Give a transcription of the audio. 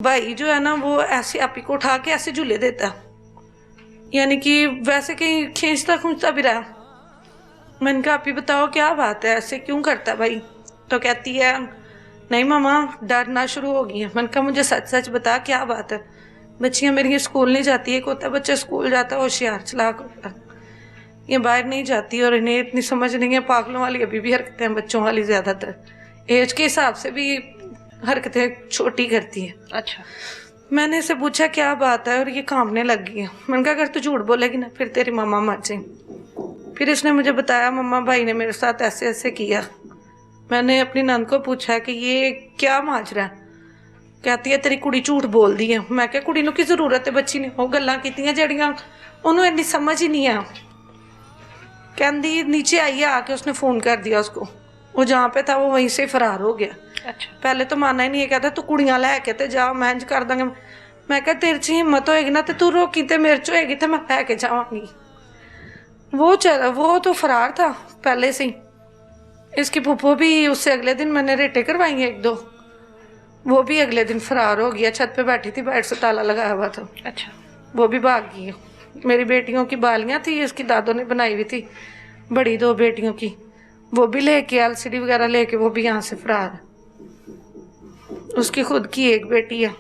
भाई जो है ना वो ऐसे आपी को उठा के ऐसे झूले देता, यानी कि वैसे कहीं खींचता खूंचता भी रहा। मैंने कहा आपी बताओ क्या बात है, ऐसे क्यों करता है भाई? तो कहती है नहीं मामा डरना शुरू हो गई है। मैंने कहा मुझे सच सच बता क्या बात है? बच्चियां मेरी स्कूल नहीं जाती, एक होता है बच्चा स्कूल जाता है होशियार चलाक होता है, ये बाहर नहीं जाती और इन्हें इतनी समझ नहीं है, पागलों वाली अभी भी हरकतें हैं बच्चों वाली, ज्यादातर एज के हिसाब से भी हरकतें छोटी करती है। अच्छा, मैंने इसे पूछा क्या बात है और ये कांपने लग गई है। मैंने कहा अगर तू झूठ बोलेगी ना फिर तेरी मामा मर जाएगी। फिर इसने मुझे बताया मम्मा भाई ने मेरे साथ ऐसे ऐसे किया। मैंने अपनी नंद को पूछा कि ये क्या माजरा है? कहती है तेरी कुड़ी झूठ बोल दी है। मैं क्या कुड़ी नूं की जरूरत है, बच्ची ने वो गल्लां कीतियां जड़ियां ओनू इन्नी समझ ही नहीं है। कहती नीचे आई है, आके उसने फोन कर दिया उसको, वो जहाँ पे था वो वहीं से फरार हो गया। अच्छा, पहले तो माना ही नहीं है, कहता तू कुड़ियां लैके ते जा मैं इंज कर दांगा। मैं कहा तेरे च हिम्मत होएगी ना तो तू रोकी, ते मेरे च होएगी तो मैं लैके जावांगी। वो तो फरार था पहले से ही। इसकी फूफो भी उससे अगले दिन मैंने रेटे करवाई एक दो, वो भी अगले दिन फरार हो गया। छत पे बैठी थी, बैठ से ताला लगाया हुआ था, अच्छा, वो भी भाग गई। मेरी बेटियों की बालियां थी, इसकी दादों ने बनाई हुई थी, बड़ी दो बेटियों की, वो भी लेके एलसीडी वगैरह लेके वो भी यहाँ से फरार है। उसकी खुद की एक बेटी है।